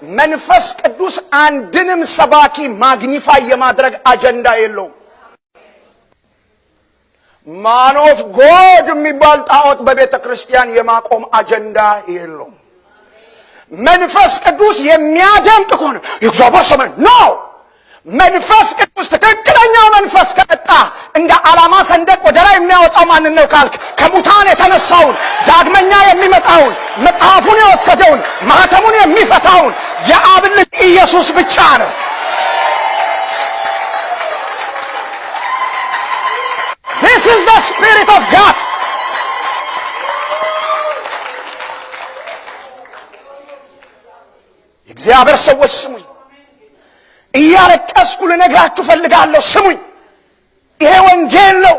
መንፈስ ቅዱስ አንድንም ሰባኪ ማግኒፋይ የማድረግ አጀንዳ የለውም። ማን ኦፍ ጎድ የሚባል ጣዖት በቤተ ክርስቲያን የማቆም አጀንዳ የለውም። መንፈስ ቅዱስ የሚያደምቅ ከሆነ የእግዚአብሔር ሰው ነው። መንፈስ ቅዱስ ትክክለኛው መንፈስ ከመጣ እንደ ዓላማ ሰንደቅ ወደ ላይ የሚያወጣው ማንን ነው ካልክ፣ ከሙታን የተነሳውን ዳግመኛ የሚመጣውን መጽሐፉን የወሰደውን ማህተሙን የሚፈታውን የአብ ልጅ ኢየሱስ ብቻ ነው። This is the Spirit of God. እግዚአብሔር ሰዎች ስሙኝ፣ እያለቀስኩ ልነግራችሁ ፈልጋለሁ። ስሙኝ፣ ይሄ ወንጌል ነው።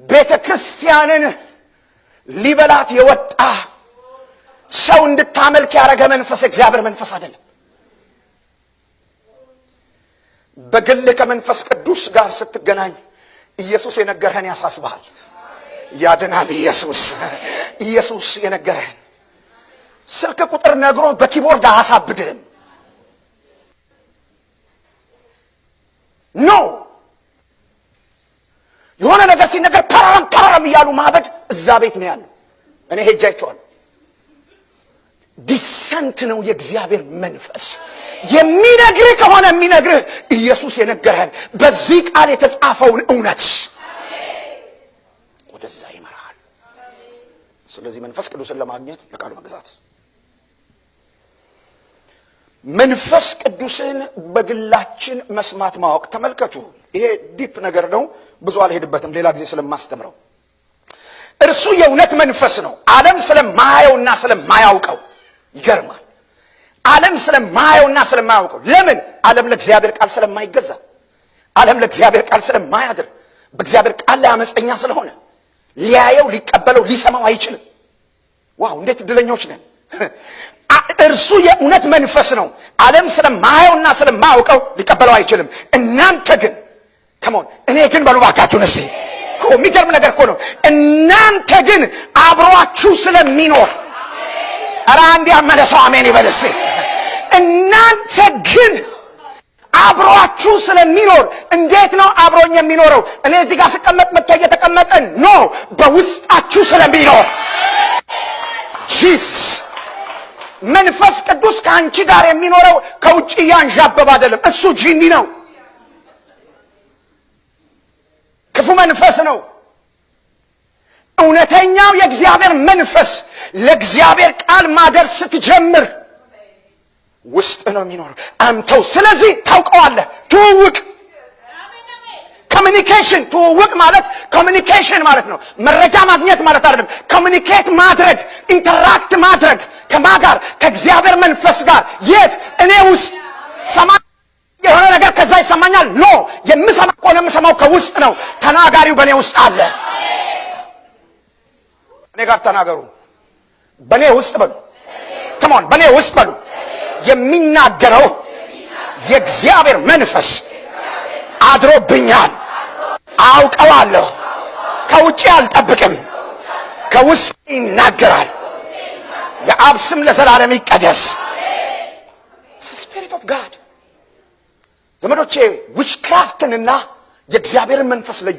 ቤተ ክርስቲያንን ሊበላት የወጣ ሰው እንድታመልክ ያደረገ መንፈስ እግዚአብሔር መንፈስ አይደለም። በግል ከመንፈስ ቅዱስ ጋር ስትገናኝ ኢየሱስ የነገረህን ያሳስብሃል፣ ያድናል። ኢየሱስ የነገረህን ስልክ ቁጥር ነግሮ በኪቦርድ አያሳብድህም። ኖ የሆነ ነገር ሲነገር ፓራም እያሉ ማበድ እዛ ቤት ነው ያለው። እኔ ሄጃቸዋለሁ። ዲሰንት ነው የእግዚአብሔር መንፈስ የሚነግርህ ከሆነ የሚነግርህ ኢየሱስ የነገረህን በዚህ ቃል የተጻፈውን እውነት ወደዛ ይመራል። ስለዚህ መንፈስ ቅዱስን ለማግኘት ለቃሉ መገዛት፣ መንፈስ ቅዱስን በግላችን መስማት ማወቅ። ተመልከቱ፣ ይሄ ዲፕ ነገር ነው። ብዙ አልሄድበትም ሌላ ጊዜ ስለማስተምረው። እርሱ የእውነት መንፈስ ነው። ዓለም ስለማያየውና ስለማያውቀው ይገርማል። ዓለም ስለማያየውና ስለማያውቀው። ለምን? ዓለም ለእግዚአብሔር ቃል ስለማይገዛ፣ ዓለም ለእግዚአብሔር ቃል ስለማያድር፣ በእግዚአብሔር ቃል ላይ አመፀኛ ስለሆነ ሊያየው፣ ሊቀበለው፣ ሊሰማው አይችልም። ዋው እንዴት እድለኞች ነን! እርሱ የእውነት መንፈስ ነው። ዓለም ስለማያየውና ስለማያውቀው ሊቀበለው አይችልም። እናንተ ግን ከመሆን እኔ ግን በሉ ባካችሁ ነሲ የሚገርም ነገር እኮ ነው። እናንተ ግን አብሯችሁ ስለሚኖር፣ ኧረ አንድ ያመነ ሰው አሜን ይበልስ። እናንተ ግን አብሯችሁ ስለሚኖር። እንዴት ነው አብሮኝ የሚኖረው? እኔ እዚህ ጋር ስቀመጥ መጥቶ እየተቀመጠ ኖ፣ በውስጣችሁ ስለሚኖር ጂሰስ። መንፈስ ቅዱስ ከአንቺ ጋር የሚኖረው ከውጭ እያንዣበበ አይደለም። እሱ ጂኒ ነው፣ ክፉ መንፈስ ነው። እውነተኛው የእግዚአብሔር መንፈስ ለእግዚአብሔር ቃል ማደር ስትጀምር ውስጥ ነው የሚኖረው አንተው። ስለዚህ ታውቀዋለህ። ትውውቅ፣ ኮሚኒኬሽን። ትውውቅ ማለት ኮሚኒኬሽን ማለት ነው። መረጃ ማግኘት ማለት አይደለም። ኮሚኒኬት ማድረግ፣ ኢንተራክት ማድረግ ከማን ጋር? ከእግዚአብሔር መንፈስ ጋር። የት? እኔ ውስጥ ሰማ የሆነ ነገር ከዛ ይሰማኛል። ኖ፣ የምሰማ ከሆነ የምሰማው ከውስጥ ነው። ተናጋሪው በእኔ ውስጥ አለ። እኔ ጋር ተናገሩ። በእኔ ውስጥ በሉ። ከማን? በእኔ ውስጥ በሉ። የሚናገረው የእግዚአብሔር መንፈስ አድሮብኛል። አውቀዋለሁ። ከውጭ አልጠብቅም፣ ከውስጥ ይናገራል። የአብ ስም ለዘላለም ይቀደስ። ስፒሪት ኦፍ ጋድ። ዘመዶቼ ዊችክራፍትንና የእግዚአብሔርን መንፈስ ለዩ።